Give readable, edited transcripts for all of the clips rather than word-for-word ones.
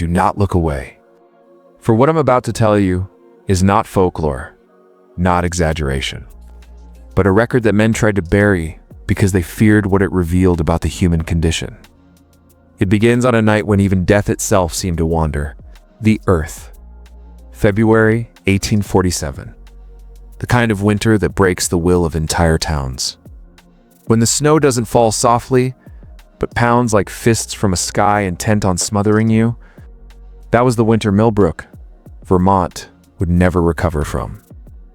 do not look away. For what I'm about to tell you is not folklore, not exaggeration, but a record that men tried to bury because they feared what it revealed about the human condition. It begins on a night when even death itself seemed to wander. The Earth. February 1847. The kind of winter that breaks the will of entire towns. When the snow doesn't fall softly, but pounds like fists from a sky intent on smothering you, that was the winter Millbrook, Vermont, would never recover from.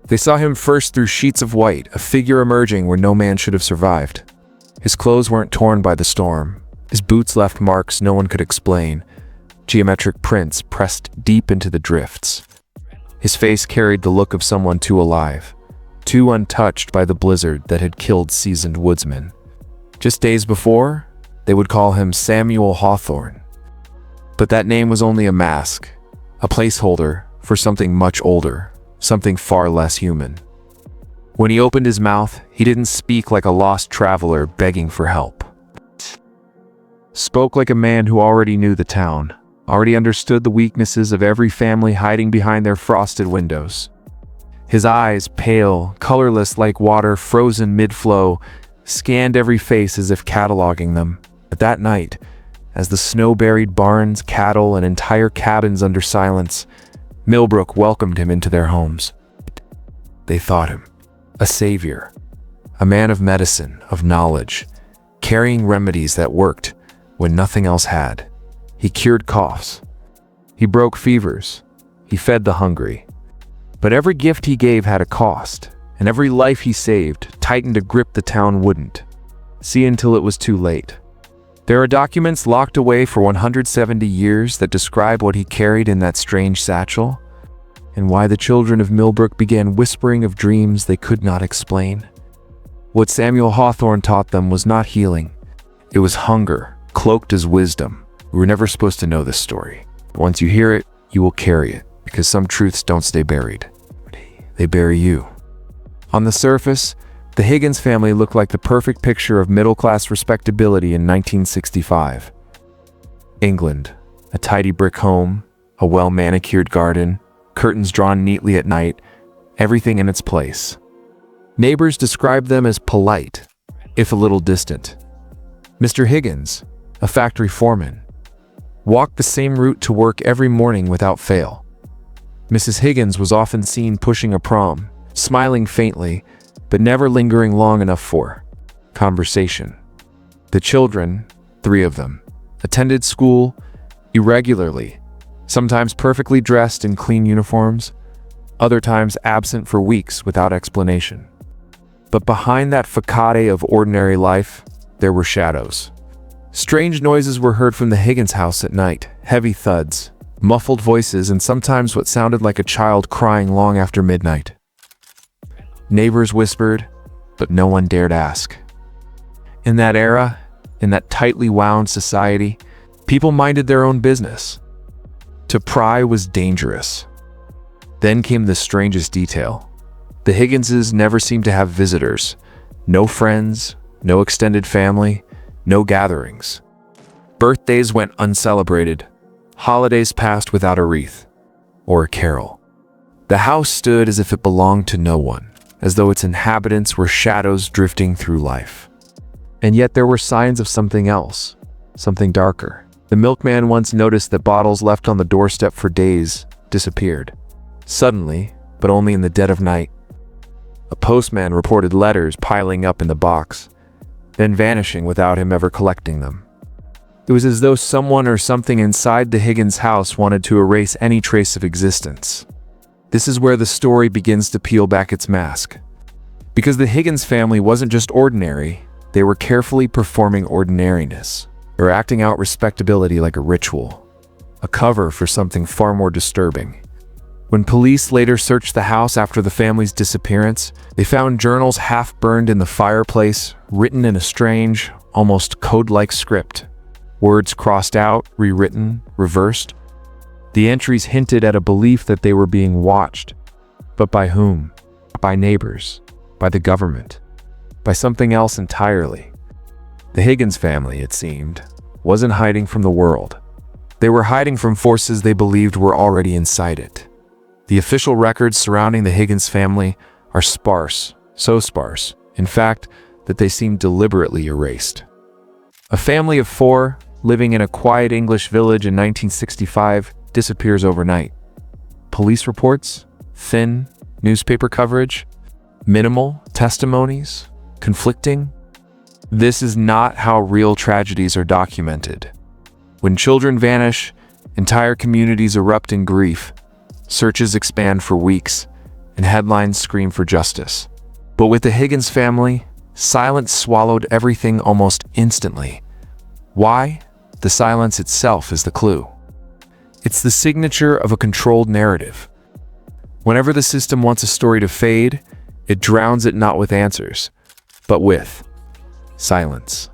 They saw him first through sheets of white, a figure emerging where no man should have survived. His clothes weren't torn by the storm. His boots left marks no one could explain, geometric prints pressed deep into the drifts. His face carried the look of someone too alive, too untouched by the blizzard that had killed seasoned woodsmen. Just days before, they would call him Samuel Hawthorne. But that name was only a mask, a placeholder for something much older, something far less human. When he opened his mouth, he didn't speak like a lost traveler begging for help. Spoke like a man who already knew the town, already understood the weaknesses of every family hiding behind their frosted windows. His eyes, pale, colorless like water frozen mid-flow, scanned every face as if cataloging them. But that night, as the snow-buried barns, cattle, and entire cabins under silence, Millbrook welcomed him into their homes. They thought him a savior, a man of medicine, of knowledge, carrying remedies that worked when nothing else had. He cured coughs. He broke fevers. He fed the hungry. But every gift he gave had a cost, and every life he saved tightened a grip the town wouldn't see until it was too late. There are documents locked away for 170 years that describe what he carried in that strange satchel, and why the children of Millbrook began whispering of dreams they could not explain. What Samuel Hawthorne taught them was not healing. It was hunger, cloaked as wisdom. We were never supposed to know this story. But once you hear it, you will carry it, because some truths don't stay buried. They bury you. On the surface, the Higgins family looked like the perfect picture of middle-class respectability in 1965. England, a tidy brick home, a well-manicured garden, curtains drawn neatly at night, everything in its place. Neighbors described them as polite, if a little distant. Mr. Higgins, a factory foreman, walked the same route to work every morning without fail. Mrs. Higgins was often seen pushing a prom, smiling faintly, but never lingering long enough for conversation. The children, 3 of them, attended school irregularly, sometimes perfectly dressed in clean uniforms, other times absent for weeks without explanation. But behind that facade of ordinary life, there were shadows. Strange noises were heard from the Higgins house at night, heavy thuds, muffled voices, and sometimes what sounded like a child crying long after midnight. Neighbors whispered, but no one dared ask. In that era, in that tightly wound society, people minded their own business. To pry was dangerous. Then came the strangest detail. The Higginses never seemed to have visitors. No friends, no extended family, no gatherings. Birthdays went uncelebrated. Holidays passed without a wreath or a carol. The house stood as if it belonged to no one, as though its inhabitants were shadows drifting through life. And yet there were signs of something else, something darker. The milkman once noticed that bottles left on the doorstep for days disappeared. Suddenly, but only in the dead of night. A postman reported letters piling up in the box, then vanishing without him ever collecting them. It was as though someone or something inside the Higgins house wanted to erase any trace of existence. This is where the story begins to peel back its mask. Because the Higgins family wasn't just ordinary, they were carefully performing ordinariness, or acting out respectability like a ritual, a cover for something far more disturbing. When police later searched the house after the family's disappearance, they found journals half burned in the fireplace, written in a strange, almost code-like script. Words crossed out, rewritten, reversed. The entries hinted at a belief that they were being watched. But by whom? By neighbors, by the government, by something else entirely. The Higgins family, it seemed, wasn't hiding from the world. They were hiding from forces they believed were already inside it. The official records surrounding the Higgins family are sparse, so sparse, in fact, that they seem deliberately erased. A family of 4, living in a quiet English village in 1965, disappears overnight. Police reports? Thin. Newspaper coverage? Minimal. Testimonies? Conflicting? This is not how real tragedies are documented. When children vanish, entire communities erupt in grief, searches expand for weeks, and headlines scream for justice. But with the Higgins family, silence swallowed everything almost instantly. Why? The silence itself is the clue. It's the signature of a controlled narrative. Whenever the system wants a story to fade, it drowns it not with answers, but with silence.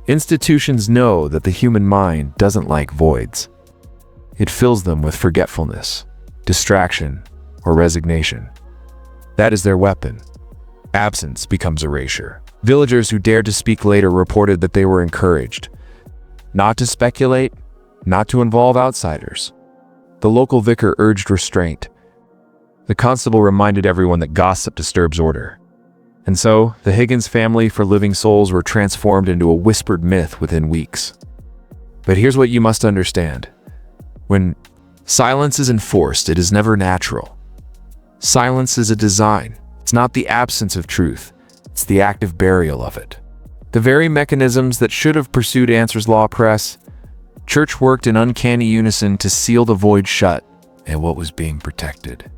Institutions know that the human mind doesn't like voids. It fills them with forgetfulness, distraction, or resignation. That is their weapon. Absence becomes erasure. Villagers who dared to speak later reported that they were encouraged not to speculate, not to involve outsiders. The local vicar urged restraint. The constable reminded everyone that gossip disturbs order. And so, the Higgins family for living souls were transformed into a whispered myth within weeks. But here's what you must understand. When silence is enforced, it is never natural. Silence is a design. It's not the absence of truth. It's the active burial of it. The very mechanisms that should have pursued answers law press, church worked in uncanny unison to seal the void shut and what was being protected.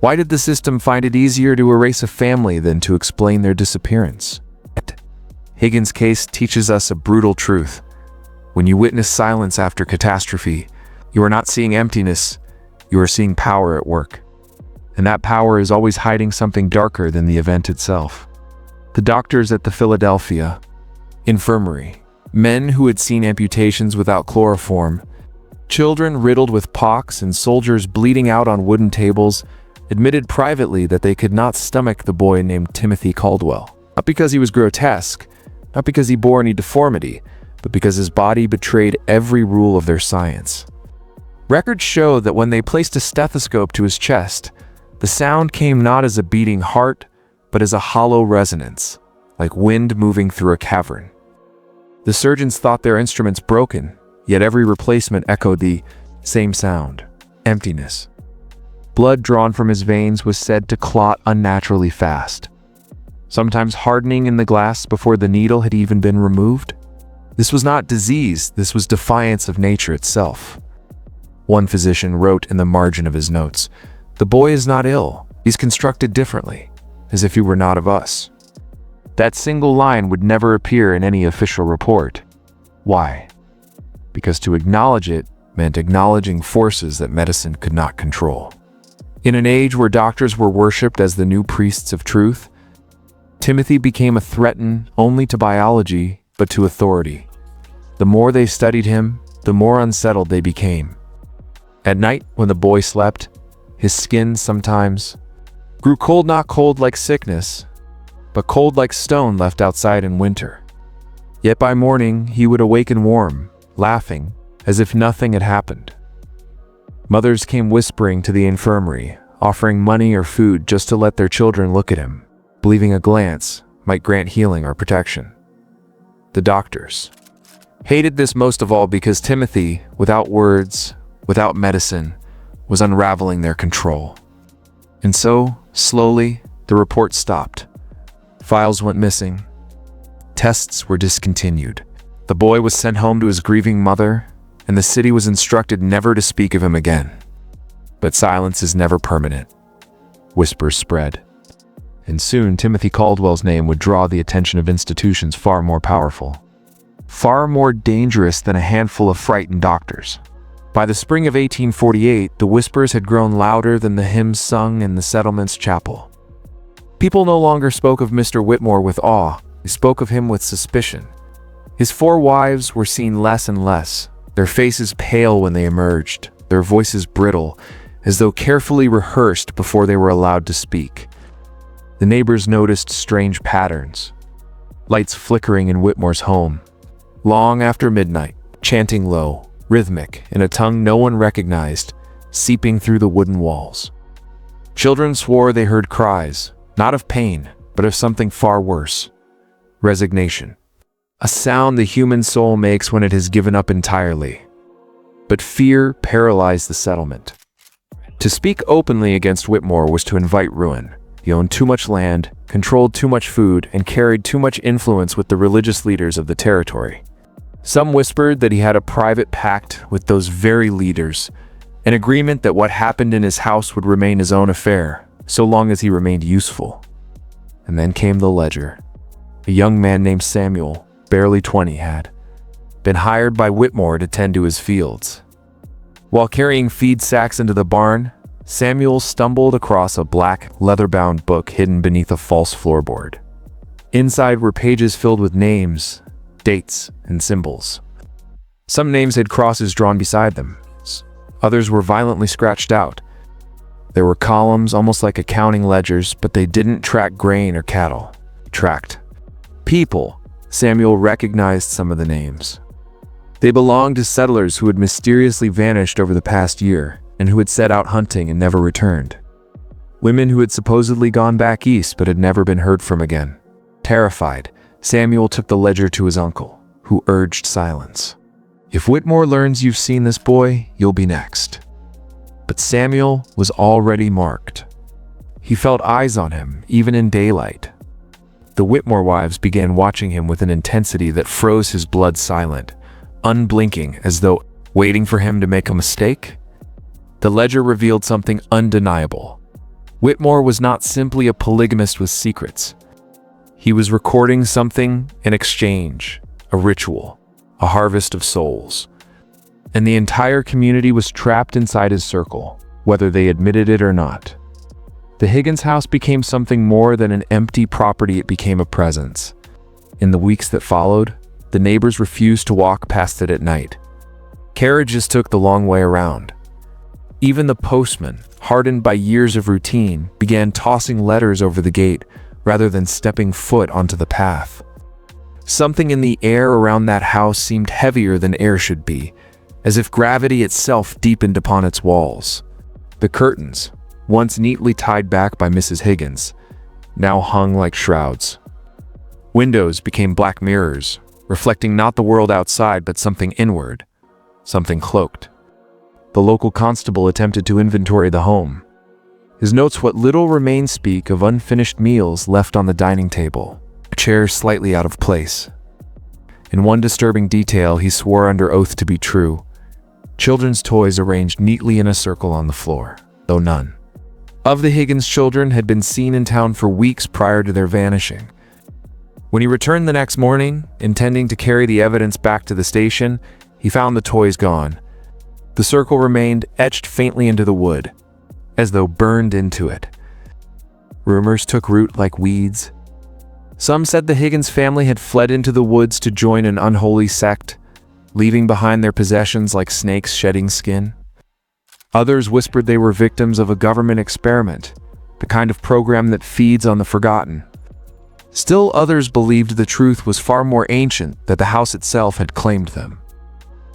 Why did the system find it easier to erase a family than to explain their disappearance? Higgins' case teaches us a brutal truth. When you witness silence after catastrophe, you are not seeing emptiness, you are seeing power at work. And that power is always hiding something darker than the event itself. The doctors at the Philadelphia infirmary, men who had seen amputations without chloroform, children riddled with pox and soldiers bleeding out on wooden tables, admitted privately that they could not stomach the boy named Timothy Caldwell. Not because he was grotesque, not because he bore any deformity, but because his body betrayed every rule of their science. Records show that when they placed a stethoscope to his chest, the sound came not as a beating heart, but as a hollow resonance, like wind moving through a cavern. The surgeons thought their instruments broken, yet every replacement echoed the same sound: emptiness. Blood drawn from his veins was said to clot unnaturally fast, sometimes hardening in the glass before the needle had even been removed. This was not disease, this was defiance of nature itself. One physician wrote in the margin of his notes, "The boy is not ill, he's constructed differently, as if he were not of us." That single line would never appear in any official report. Why? Because to acknowledge it meant acknowledging forces that medicine could not control. In an age where doctors were worshipped as the new priests of truth, Timothy became a threat only to biology, but to authority. The more they studied him, the more unsettled they became. At night, when the boy slept, his skin sometimes grew cold, not cold like sickness, but cold like stone left outside in winter. Yet by morning, he would awaken warm, laughing, as if nothing had happened. Mothers came whispering to the infirmary, offering money or food just to let their children look at him, believing a glance might grant healing or protection. The doctors hated this most of all because Timothy, without words, without medicine, was unraveling their control. And so, slowly, the report stopped. Files went missing. Tests were discontinued. The boy was sent home to his grieving mother, and the city was instructed never to speak of him again. But silence is never permanent. Whispers spread. And soon Timothy Caldwell's name would draw the attention of institutions far more powerful, far more dangerous than a handful of frightened doctors. By the spring of 1848, the whispers had grown louder than the hymns sung in the settlement's chapel. People no longer spoke of Mr. Whitmore with awe, they spoke of him with suspicion. His 4 wives were seen less and less, their faces pale when they emerged, their voices brittle, as though carefully rehearsed before they were allowed to speak. The neighbors noticed strange patterns. Lights flickering in Whitmore's home. Long after midnight, chanting low, rhythmic, in a tongue no one recognized, seeping through the wooden walls. Children swore they heard cries, not of pain, but of something far worse: resignation. A sound the human soul makes when it has given up entirely. But fear paralyzed the settlement. To speak openly against Whitmore was to invite ruin. He owned too much land, controlled too much food, and carried too much influence with the religious leaders of the territory. Some whispered that he had a private pact with those very leaders, an agreement that what happened in his house would remain his own affair, so long as he remained useful. And then came the ledger. A young man named Samuel, barely 20, had been hired by Whitmore to tend to his fields. While carrying feed sacks into the barn, Samuel stumbled across a black, leather-bound book hidden beneath a false floorboard. Inside were pages filled with names, dates, and symbols. Some names had crosses drawn beside them. Others were violently scratched out. There were columns almost like accounting ledgers, but they didn't track grain or cattle. They tracked people. Samuel recognized some of the names. They belonged to settlers who had mysteriously vanished over the past year and who had set out hunting and never returned. Women who had supposedly gone back east but had never been heard from again. Terrified, Samuel took the ledger to his uncle, who urged silence. "If Whitmore learns you've seen this boy, you'll be next." But Samuel was already marked. He felt eyes on him, even in daylight. The Whitmore wives began watching him with an intensity that froze his blood silent, unblinking, as though waiting for him to make a mistake. The ledger revealed something undeniable. Whitmore was not simply a polygamist with secrets. He was recording something, an exchange, a ritual, a harvest of souls. And the entire community was trapped inside his circle, whether they admitted it or not. The Higgins house became something more than an empty property. It became a presence. In the weeks that followed, the neighbors refused to walk past it at night. Carriages took the long way around. Even the postman, hardened by years of routine, began tossing letters over the gate rather than stepping foot onto the path. Something in the air around that house seemed heavier than air should be, as if gravity itself deepened upon its walls. The curtains, once neatly tied back by Mrs. Higgins, now hung like shrouds. Windows became black mirrors, reflecting not the world outside but something inward, something cloaked. The local constable attempted to inventory the home. His notes, what little remained, speak of unfinished meals left on the dining table, a chair slightly out of place. In one disturbing detail he swore under oath to be true: children's toys arranged neatly in a circle on the floor, though none of the Higgins children had been seen in town for weeks prior to their vanishing. When he returned the next morning, intending to carry the evidence back to the station, he found the toys gone. The circle remained etched faintly into the wood, as though burned into it. Rumors took root like weeds. Some said the Higgins family had fled into the woods to join an unholy sect, leaving behind their possessions like snakes shedding skin. Others whispered they were victims of a government experiment, the kind of program that feeds on the forgotten. Still others believed the truth was far more ancient, that the house itself had claimed them.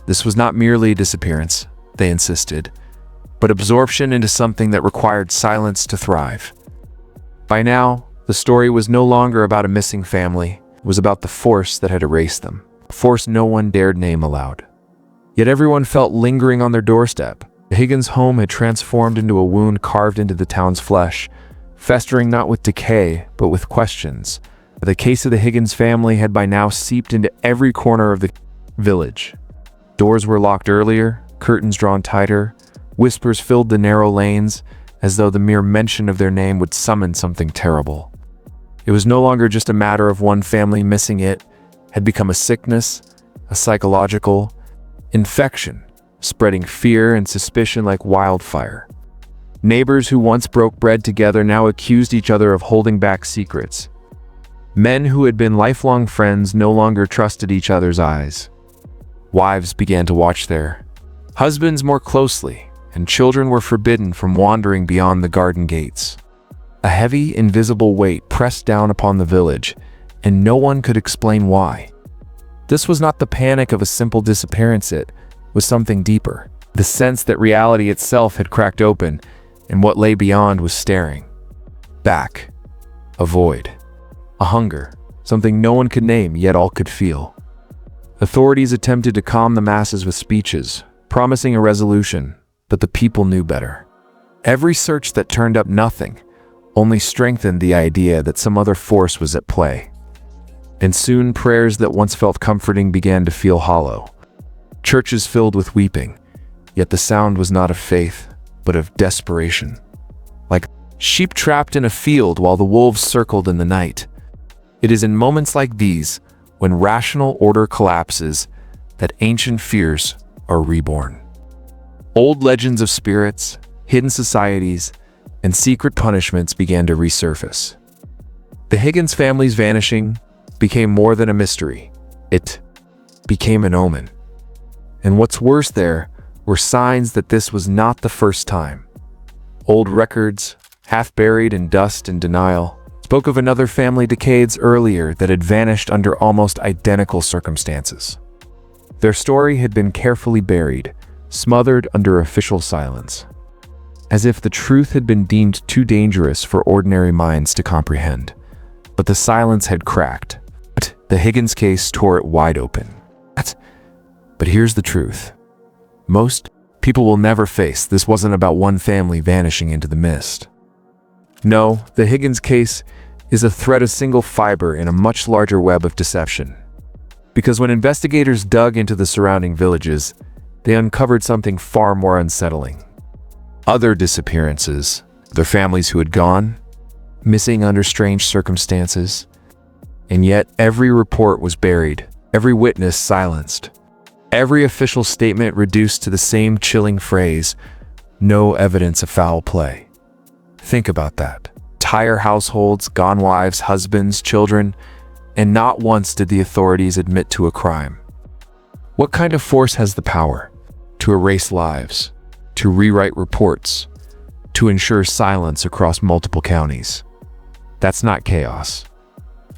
This was not merely a disappearance, they insisted, but absorption into something that required silence to thrive. By now, the story was no longer about a missing family. It was about the force that had erased them, a force no one dared name aloud. Yet everyone felt lingering on their doorstep. The Higgins home had transformed into a wound carved into the town's flesh, festering not with decay, but with questions. The case of the Higgins family had by now seeped into every corner of the village. Doors were locked earlier, curtains drawn tighter, whispers filled the narrow lanes, as though the mere mention of their name would summon something terrible. It was no longer just a matter of one family missing. It had become a sickness, a psychological infection, spreading fear and suspicion like wildfire. Neighbors who once broke bread together now accused each other of holding back secrets. Men who had been lifelong friends no longer trusted each other's eyes. Wives began to watch their husbands more closely, and children were forbidden from wandering beyond the garden gates. A heavy, invisible weight pressed down upon the village, and no one could explain why. This was not the panic of a simple disappearance. It was something deeper. The sense that reality itself had cracked open, and what lay beyond was staring back. A void. A hunger. Something no one could name, yet all could feel. Authorities attempted to calm the masses with speeches, promising a resolution, but the people knew better. Every search that turned up nothing only strengthened the idea that some other force was at play. And soon prayers that once felt comforting began to feel hollow. Churches filled with weeping, yet the sound was not of faith, but of desperation. Like sheep trapped in a field while the wolves circled in the night. It is in moments like these, when rational order collapses, that ancient fears are reborn. Old legends of spirits, hidden societies, and secret punishments began to resurface. The Higgins family's vanishing became more than a mystery. It became an omen. And what's worse, there were signs that this was not the first time. Old records, half buried in dust and denial, spoke of another family decades earlier that had vanished under almost identical circumstances. Their story had been carefully buried, smothered under official silence, as if the truth had been deemed too dangerous for ordinary minds to comprehend. But the silence had cracked. The Higgins case tore it wide open. But here's the truth. Most people will never face this wasn't about one family vanishing into the mist. No, the Higgins case is a thread of single fiber in a much larger web of deception. Because when investigators dug into the surrounding villages, they uncovered something far more unsettling. Other disappearances, their families who had gone, missing under strange circumstances. And yet every report was buried, every witness silenced, every official statement reduced to the same chilling phrase, no evidence of foul play. Think about that. Entire households, gone wives, husbands, children, and not once did the authorities admit to a crime. What kind of force has the power to erase lives, to rewrite reports, to ensure silence across multiple counties? That's not chaos.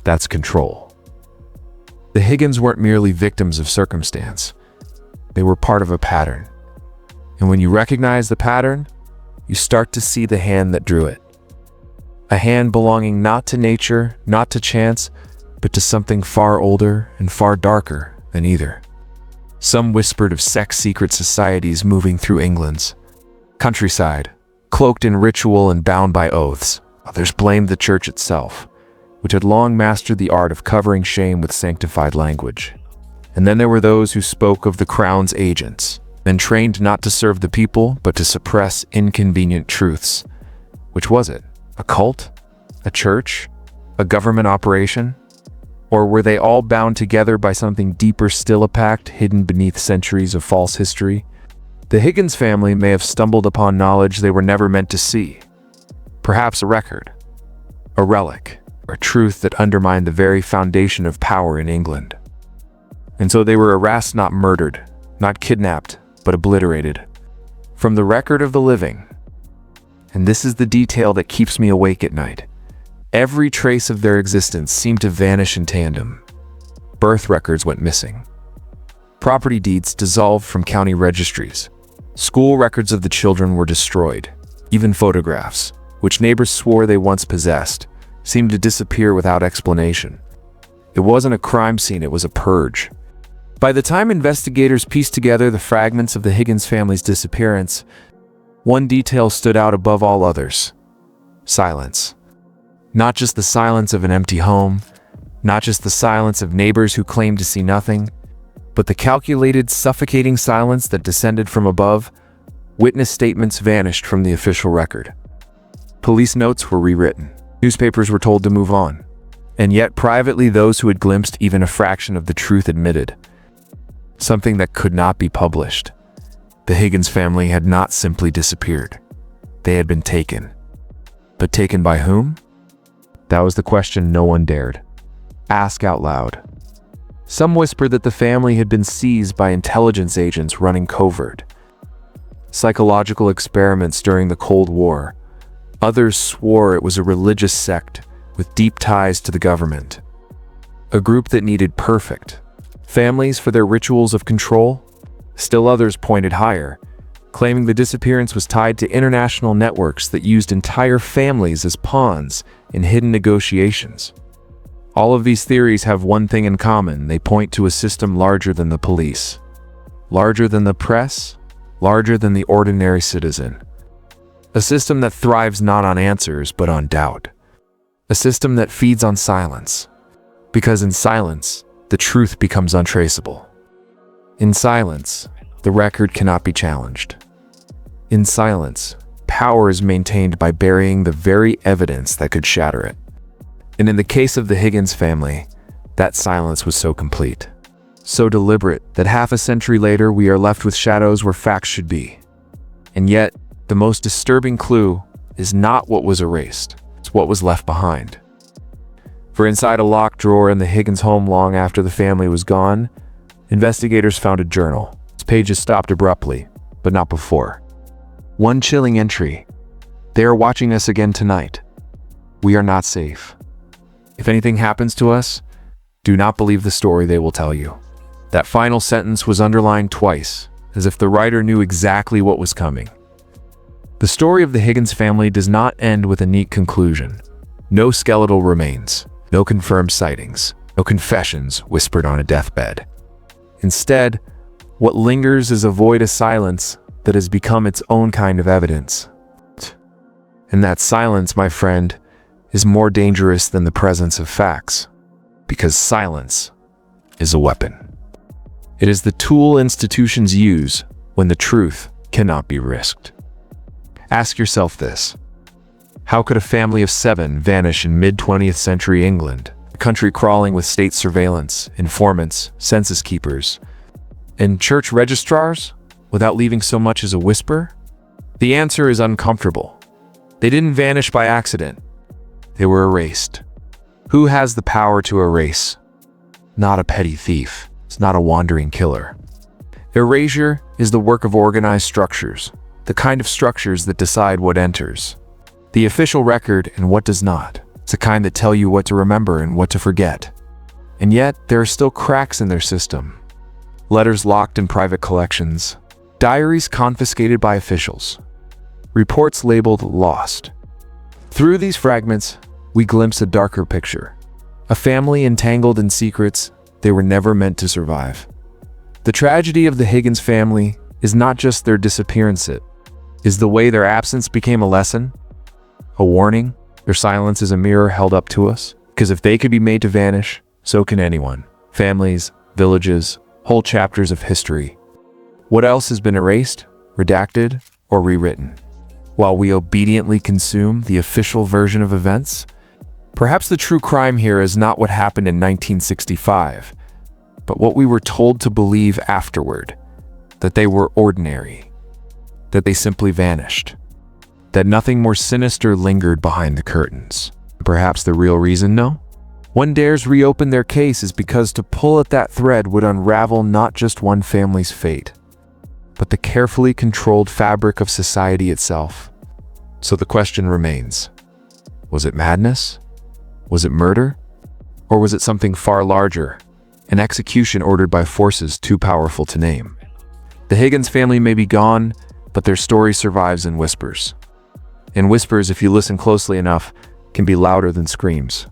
That's control. The Higgins weren't merely victims of circumstance. They were part of a pattern. And when you recognize the pattern, you start to see the hand that drew it. A hand belonging not to nature, not to chance, but to something far older and far darker than either. Some whispered of sex-secret societies moving through England's countryside, cloaked in ritual and bound by oaths. Others blamed the church itself, which had long mastered the art of covering shame with sanctified language. And then there were those who spoke of the crown's agents, men trained not to serve the people, but to suppress inconvenient truths. Which was it? A cult? A church? A government operation? Or were they all bound together by something deeper still, a pact hidden beneath centuries of false history? The Higgins family may have stumbled upon knowledge they were never meant to see. Perhaps a record, a relic, or truth that undermined the very foundation of power in England. And so they were harassed, not murdered, not kidnapped, but obliterated from the record of the living. And this is the detail that keeps me awake at night. Every trace of their existence seemed to vanish in tandem. Birth records went missing. Property deeds dissolved from county registries. School records of the children were destroyed. Even photographs, which neighbors swore they once possessed, seemed to disappear without explanation. It wasn't a crime scene, it was a purge. By the time investigators pieced together the fragments of the Higgins family's disappearance, one detail stood out above all others. Silence. Not just the silence of an empty home, not just the silence of neighbors who claimed to see nothing, but the calculated, suffocating silence that descended from above. Witness statements vanished from the official record. Police notes were rewritten. Newspapers were told to move on. And yet privately those who had glimpsed even a fraction of the truth admitted something that could not be published. The Higgins family had not simply disappeared. They had been taken. But taken by whom? That was the question no one dared ask out loud. Some whispered that the family had been seized by intelligence agents running covert psychological experiments during the Cold War. Others swore it was a religious sect with deep ties to the government. A group that needed perfect families for their rituals of control. Still others pointed higher, claiming the disappearance was tied to international networks that used entire families as pawns in hidden negotiations. All of these theories have one thing in common: they point to a system larger than the police, larger than the press, larger than the ordinary citizen. A system that thrives not on answers but on doubt. A system that feeds on silence, because in silence, the truth becomes untraceable. In silence, the record cannot be challenged. In silence, power is maintained by burying the very evidence that could shatter it. And in the case of the Higgins family, that silence was so complete, so deliberate, that half a century later we are left with shadows where facts should be. And yet, the most disturbing clue is not what was erased, it's what was left behind. For inside a locked drawer in the Higgins home long after the family was gone, investigators found a journal. Its pages stopped abruptly, but not before. One chilling entry: "They are watching us again tonight. We are not safe. If anything happens to us, do not believe the story they will tell you." That final sentence was underlined twice, as if the writer knew exactly what was coming. The story of the Higgins family does not end with a neat conclusion. No skeletal remains, no confirmed sightings, no confessions whispered on a deathbed. Instead, what lingers is a void of silence that has become its own kind of evidence. And that silence, my friend, is more dangerous than the presence of facts, because silence is a weapon. It is the tool institutions use when the truth cannot be risked. Ask yourself this: how could a family of 7 vanish in mid-20th century England, a country crawling with state surveillance, informants, census keepers, and church registrars, without leaving so much as a whisper? The answer is uncomfortable. They didn't vanish by accident. They were erased. Who has the power to erase? Not a petty thief. It's not a wandering killer. Erasure is the work of organized structures, the kind of structures that decide what enters the official record and what does not. It's the kind that tell you what to remember and what to forget. And yet, there are still cracks in their system. Letters locked in private collections, diaries confiscated by officials, reports labeled lost. Through these fragments, we glimpse a darker picture. A family entangled in secrets they were never meant to survive. The tragedy of the Higgins family is not just their disappearance, it is the way their absence became a lesson, a warning. Their silence is a mirror held up to us, because if they could be made to vanish, so can anyone. Families, villages, whole chapters of history. What else has been erased, redacted, or rewritten? While we obediently consume the official version of events? Perhaps the true crime here is not what happened in 1965, but what we were told to believe afterward, that they were ordinary, that they simply vanished, that nothing more sinister lingered behind the curtains. Perhaps the real reason, no? One dares reopen their case is because to pull at that thread would unravel not just one family's fate, but the carefully controlled fabric of society itself. So the question remains: was it madness? Was it murder? Or was it something far larger, an execution ordered by forces too powerful to name? The Higgins family may be gone, but their story survives in whispers. And whispers, if you listen closely enough, can be louder than screams.